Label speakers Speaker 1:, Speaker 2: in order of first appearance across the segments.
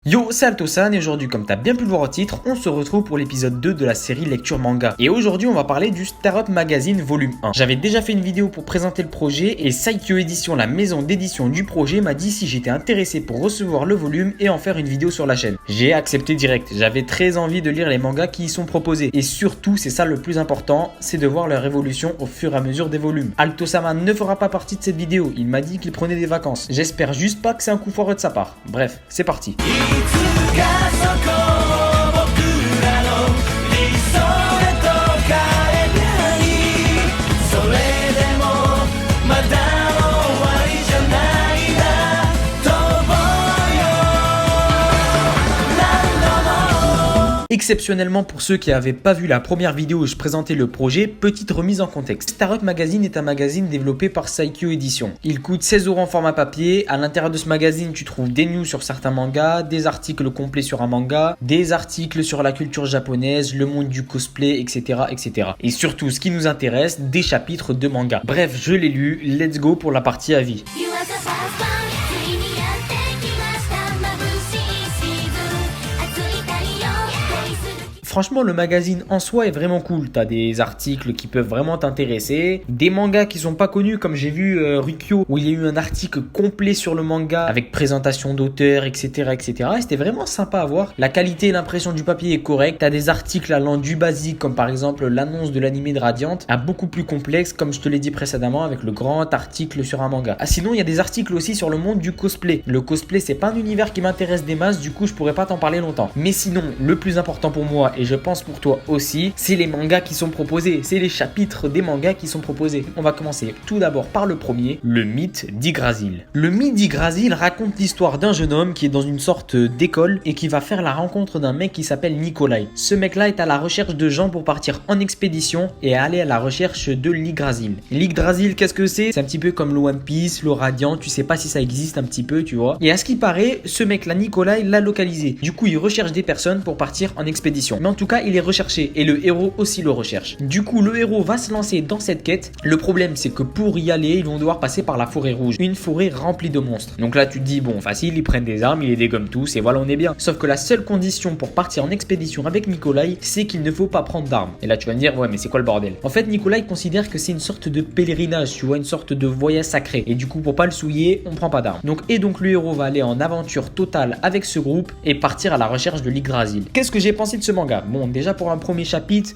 Speaker 1: Yo, c'est Altosan et aujourd'hui, comme t'as bien pu le voir au titre, on se retrouve pour l'épisode 2 de la série Lecture Manga. Et aujourd'hui, on va parler du Star Up Magazine Volume 1. J'avais déjà fait une vidéo pour présenter le projet et Saikyo Edition, la maison d'édition du projet, m'a dit si j'étais intéressé pour recevoir le volume et en faire une vidéo sur la chaîne. J'ai accepté direct, j'avais très envie de lire les mangas qui y sont proposés. Et surtout, c'est ça le plus important, c'est de voir leur évolution au fur et à mesure des volumes. Altosama ne fera pas partie de cette vidéo, il m'a dit qu'il prenait des vacances. J'espère juste pas que c'est un coup foireux de sa part. Bref, c'est parti. Exceptionnellement pour ceux qui n'avaient pas vu la première vidéo où je présentais le projet, petite remise en contexte. Star Up Magazine est un magazine développé par Saikyo Edition. Il coûte 16€ en format papier. À l'intérieur de ce magazine, tu trouves des news sur certains mangas, des articles complets sur un manga, des articles sur la culture japonaise, le monde du cosplay, etc., etc. Et surtout, ce qui nous intéresse, des chapitres de manga. Bref, je l'ai lu, let's go pour la partie avis. Franchement, le magazine en soi est vraiment cool. T'as des articles qui peuvent vraiment t'intéresser, des mangas qui sont pas connus, comme j'ai vu Rukyo, où il y a eu un article complet sur le manga avec présentation d'auteur, etc., etc. Et c'était vraiment sympa à voir. La qualité et l'impression du papier est correcte. T'as des articles allant du basique, comme par exemple l'annonce de l'animé de Radiant, à beaucoup plus complexe, comme je te l'ai dit précédemment, avec le grand article sur un manga. Ah, sinon, il y a des articles aussi sur le monde du cosplay. Le cosplay, c'est pas un univers qui m'intéresse des masses, du coup, je pourrais pas t'en parler longtemps. Mais sinon, le plus important pour moi, et je pense pour toi aussi, c'est les mangas qui sont proposés, c'est les chapitres des mangas qui sont proposés. On va commencer tout d'abord par le premier, le mythe d'Yggdrasil. Le mythe d'Yggdrasil raconte l'histoire d'un jeune homme qui est dans une sorte d'école et qui va faire la rencontre d'un mec qui s'appelle Nikolai. Ce mec-là est à la recherche de gens pour partir en expédition et aller à la recherche de l'Yggdrasil. L'Yggdrasil, qu'est-ce que c'est? C'est un petit peu comme le One Piece, le Radiant, tu sais pas si ça existe un petit peu, tu vois. Et à ce qui paraît, ce mec-là, Nikolai, l'a localisé. Du coup, il recherche des personnes pour partir en expédition. Mais en tout cas, il est recherché et le héros aussi le recherche. Du coup, le héros va se lancer dans cette quête. Le problème, c'est que pour y aller, ils vont devoir passer par la forêt rouge, une forêt remplie de monstres. Donc là, tu te dis, bon, facile, ils prennent des armes, ils les dégomment tous et voilà, on est bien. Sauf que la seule condition pour partir en expédition avec Nikolai, c'est qu'il ne faut pas prendre d'armes. Et là, tu vas me dire, ouais, mais c'est quoi le bordel? En fait, Nikolai considère que c'est une sorte de pèlerinage, tu vois, une sorte de voyage sacré. Et du coup, pour pas le souiller, on prend pas d'armes. Donc, le héros va aller en aventure totale avec ce groupe et partir à la recherche de l'Yggdrasil. Qu'est-ce que j'ai pensé de ce manga? Bon, déjà pour un premier chapitre,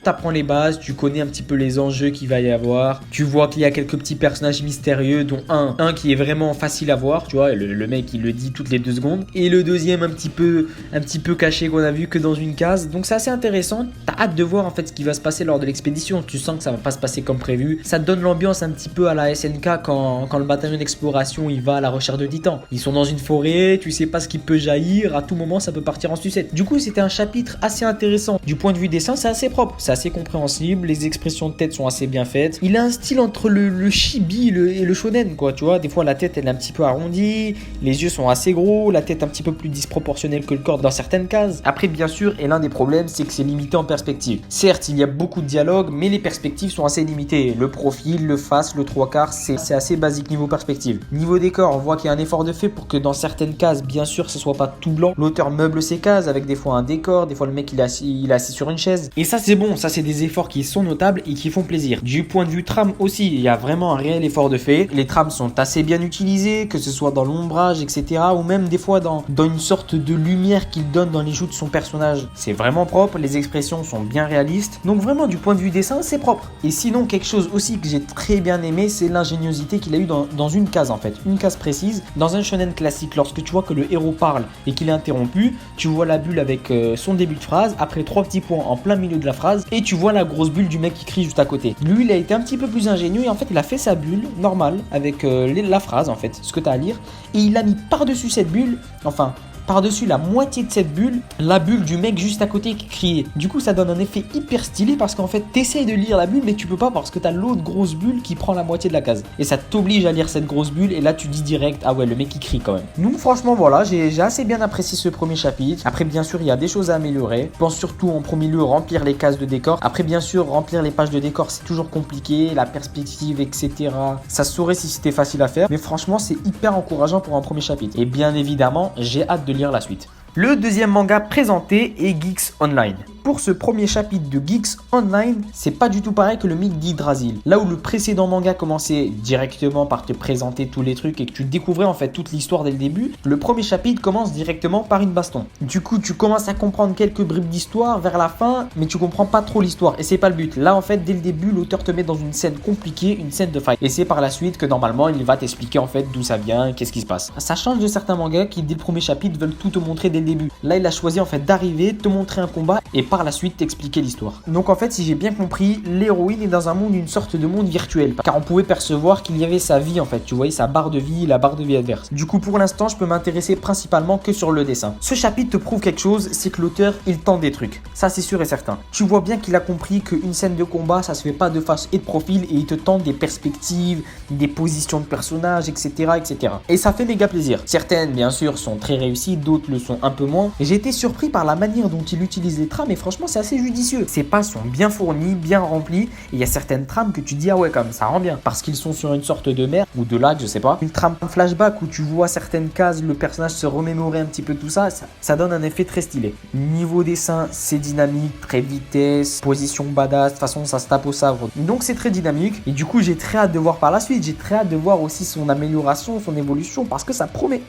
Speaker 1: t'apprends les bases, tu connais un petit peu les enjeux qu'il va y avoir, tu vois qu'il y a quelques petits personnages mystérieux, dont un qui est vraiment facile à voir, tu vois, le mec il le dit toutes les 2 secondes, et le deuxième un petit peu caché qu'on a vu que dans une case, donc c'est assez intéressant, t'as hâte de voir en fait ce qui va se passer lors de l'expédition, tu sens que ça va pas se passer comme prévu, ça te donne l'ambiance un petit peu à la SNK quand le bataillon d'exploration il va à la recherche de titans, ils sont dans une forêt, tu sais pas ce qui peut jaillir, à tout moment ça peut partir en sucette. Du coup c'était un chapitre assez intéressant. Du point de vue dessin, c'est assez propre, c'est assez compréhensible, les expressions de tête sont assez bien faites. Il a un style entre le chibi et le shonen, quoi, tu vois. Des fois, la tête, elle est un petit peu arrondie, les yeux sont assez gros, la tête un petit peu plus disproportionnelle que le corps dans certaines cases. Après, bien sûr, et l'un des problèmes, c'est que c'est limité en perspective. Certes, il y a beaucoup de dialogues, mais les perspectives sont assez limitées. Le profil, le face, le 3/4, c'est assez basique niveau perspective. Niveau décor, on voit qu'il y a un effort de fait pour que dans certaines cases, bien sûr, ce soit pas tout blanc. L'auteur meuble ses cases avec des fois un décor, des fois le mec il est assis sur une chaise. Et ça c'est bon, ça c'est des efforts qui sont notables et qui font plaisir. Du point de vue trame aussi, il y a vraiment un réel effort de fait. Les trames sont assez bien utilisées, que ce soit dans l'ombrage, etc. Ou même des fois dans une sorte de lumière qu'il donne dans les joues de son personnage. C'est vraiment propre, les expressions sont bien réalistes. Donc vraiment du point de vue dessin, c'est propre. Et sinon quelque chose aussi que j'ai très bien aimé, c'est l'ingéniosité qu'il a eu dans une case en fait. Une case précise. Dans un shonen classique, lorsque tu vois que le héros parle et qu'il est interrompu, tu vois la bulle avec son début de phrase, après 3 petits points en plein milieu de la phrase et tu vois la grosse bulle du mec qui crie juste à côté. Lui, il a été un petit peu plus ingénieux et en fait, il a fait sa bulle normale avec la phrase en fait, ce que tu as à lire et il a mis par-dessus cette bulle, enfin par-dessus la moitié de cette bulle, la bulle du mec juste à côté qui criait. Du coup, ça donne un effet hyper stylé parce qu'en fait, t'essayes de lire la bulle, mais tu peux pas parce que t'as l'autre grosse bulle qui prend la moitié de la case. Et ça t'oblige à lire cette grosse bulle, et là, tu dis direct, ah ouais, le mec il crie quand même. Donc, franchement, voilà, j'ai assez bien apprécié ce premier chapitre. Après, bien sûr, il y a des choses à améliorer. Je pense surtout en premier lieu remplir les cases de décor. Après, bien sûr, remplir les pages de décor, c'est toujours compliqué, la perspective, etc. Ça se saurait si c'était facile à faire, mais franchement, c'est hyper encourageant pour un premier chapitre. Et bien évidemment, j'ai hâte de lire la suite. Le deuxième manga présenté est Geeks Online. Pour ce premier chapitre de Geeks Online, c'est pas du tout pareil que le mythe d'Yggdrasil. Là où le précédent manga commençait directement par te présenter tous les trucs et que tu découvrais en fait toute l'histoire dès le début, le premier chapitre commence directement par une baston. Du coup, tu commences à comprendre quelques bribes d'histoire vers la fin, mais tu comprends pas trop l'histoire et c'est pas le but. Là en fait, dès le début, l'auteur te met dans une scène compliquée, une scène de fight. Et c'est par la suite que normalement, il va t'expliquer en fait d'où ça vient, qu'est-ce qui se passe. Ça change de certains mangas qui dès le premier chapitre veulent tout te montrer dès le début. Là, il a choisi en fait d'arriver, te montrer un combat et par la suite t'expliquer l'histoire. Donc en fait, si j'ai bien compris, l'héroïne est dans un monde, une sorte de monde virtuel, car on pouvait percevoir qu'il y avait sa vie en fait. Tu voyais sa barre de vie, la barre de vie adverse. Du coup, pour l'instant, je peux m'intéresser principalement que sur le dessin. Ce chapitre te prouve quelque chose, c'est que l'auteur, il tente des trucs. Ça, c'est sûr et certain. Tu vois bien qu'il a compris qu'une scène de combat, ça se fait pas de face et de profil, et il te tente des perspectives, des positions de personnages, etc., etc. Et ça fait méga plaisir. Certaines, bien sûr, sont très réussies, d'autres le sont un peu moins. Et j'ai été surpris par la manière dont il utilise les trames, et franchement, c'est assez judicieux. Ces pages sont bien fournies, bien remplies, et il y a certaines trames que tu dis, ah ouais, comme ça rend bien, parce qu'ils sont sur une sorte de mer, ou de lac, je sais pas. Une trame flashback où tu vois certaines cases, le personnage se remémorer un petit peu tout ça, ça donne un effet très stylé. Niveau dessin, c'est dynamique, très vitesse, position badass, de toute façon, ça se tape au sabre. Donc c'est très dynamique, et du coup, j'ai très hâte de voir par la suite, j'ai très hâte de voir aussi son amélioration, son évolution, parce que ça promet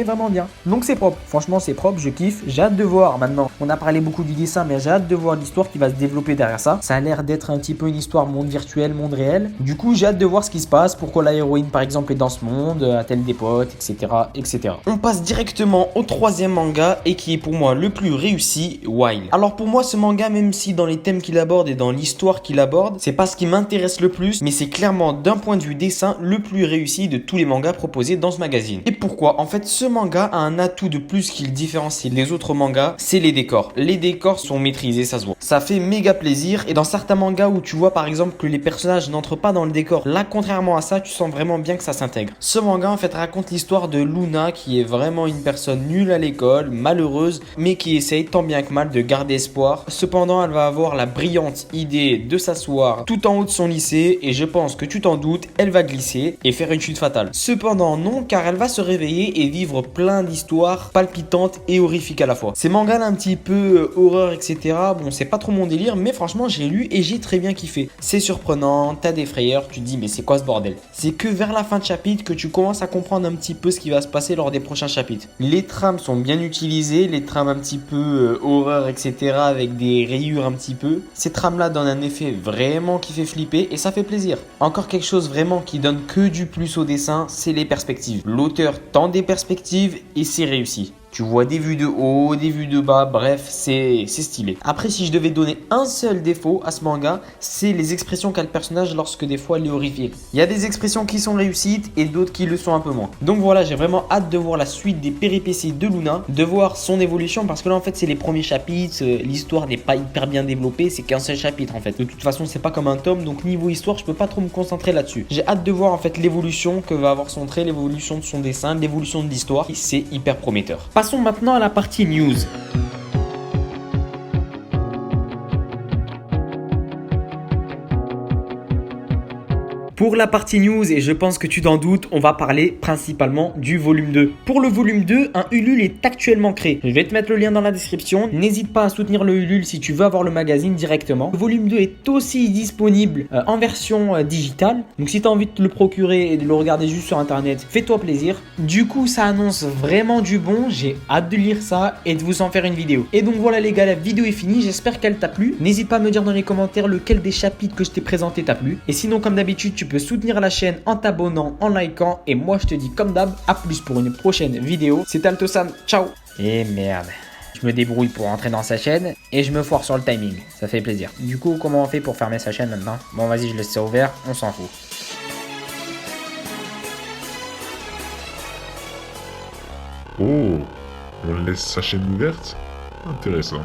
Speaker 1: vraiment bien. Donc c'est propre, franchement, c'est propre, je kiffe, j'ai hâte de voir maintenant. On a parlé beaucoup du dessin, mais j'ai hâte de voir l'histoire qui va se développer derrière ça. Ça a l'air d'être un petit peu une histoire monde virtuel, monde réel. Du coup, j'ai hâte de voir ce qui se passe, pourquoi la héroïne par exemple est dans ce monde, a-t-elle des potes, etc., etc. On passe directement au troisième manga et qui est pour moi le plus réussi, Wild. Alors pour moi, ce manga, même si dans les thèmes qu'il aborde et dans l'histoire qu'il aborde, c'est pas ce qui m'intéresse le plus, mais c'est clairement d'un point de vue dessin le plus réussi de tous les mangas proposés dans ce magazine. Et pourquoi? En fait, ce manga a un atout de plus qui le différencie des autres mangas, c'est les décors. Les décors sont maîtrisés, ça se voit. Ça fait méga plaisir, et dans certains mangas où tu vois par exemple que les personnages n'entrent pas dans le décor, là contrairement à ça, tu sens vraiment bien que ça s'intègre. Ce manga en fait raconte l'histoire de Luna qui est vraiment une personne nulle à l'école, malheureuse, mais qui essaye tant bien que mal de garder espoir. Cependant, elle va avoir la brillante idée de s'asseoir tout en haut de son lycée, et je pense que tu t'en doutes, elle va glisser et faire une chute fatale. Cependant non, car elle va se réveiller et vivre plein d'histoires palpitantes et horrifiques à la fois. Ces mangas là un petit peu horreur, etc. Bon, c'est pas trop mon délire, mais franchement j'ai lu et j'ai très bien kiffé. C'est surprenant, t'as des frayeurs, tu te dis mais c'est quoi ce bordel? C'est que vers la fin de chapitre que tu commences à comprendre un petit peu ce qui va se passer lors des prochains chapitres. Les trames sont bien utilisées, les trames un petit peu horreur, etc. avec des rayures un petit peu. Ces trames là donnent un effet vraiment qui fait flipper et ça fait plaisir. Encore quelque chose vraiment qui donne que du plus au dessin, c'est les perspectives. L'auteur tend des perspectives et c'est réussi. Tu vois des vues de haut, des vues de bas, bref, c'est stylé. Après, si je devais donner un seul défaut à ce manga, c'est les expressions qu'a le personnage lorsque des fois il est horrifié. Il y a des expressions qui sont réussites et d'autres qui le sont un peu moins. Donc voilà, j'ai vraiment hâte de voir la suite des péripéties de Luna, de voir son évolution, parce que là en fait c'est les premiers chapitres, l'histoire n'est pas hyper bien développée, c'est qu'un seul chapitre en fait. De toute façon c'est pas comme un tome, donc niveau histoire je peux pas trop me concentrer là-dessus. J'ai hâte de voir en fait l'évolution que va avoir son trait, l'évolution de son dessin, l'évolution de l'histoire, et c'est hyper prometteur. Passons maintenant à la partie news. Pour la partie news, et je pense que tu t'en doutes, on va parler principalement du volume 2. Pour le volume 2, un Ulule est actuellement créé. Je vais te mettre le lien dans la description. N'hésite pas à soutenir le Ulule si tu veux avoir le magazine directement. Le volume 2 est aussi disponible en version digitale. Donc si tu as envie de te le procurer et de le regarder juste sur internet, fais-toi plaisir. Du coup, ça annonce vraiment du bon. J'ai hâte de lire ça et de vous en faire une vidéo. Et donc voilà les gars, la vidéo est finie. J'espère qu'elle t'a plu. N'hésite pas à me dire dans les commentaires lequel des chapitres que je t'ai présenté t'a plu. Et sinon, comme d'habitude, tu peux soutenir la chaîne en t'abonnant, en likant, et moi je te dis comme d'hab, à plus pour une prochaine vidéo. C'était Altosam, ciao. Et merde, je me débrouille pour entrer dans sa chaîne et je me foire sur le timing, ça fait plaisir. Du coup, comment on fait pour fermer sa chaîne maintenant? Bon vas-y, je laisse ça ouvert, on s'en fout.
Speaker 2: Oh, on laisse sa chaîne ouverte? Intéressant.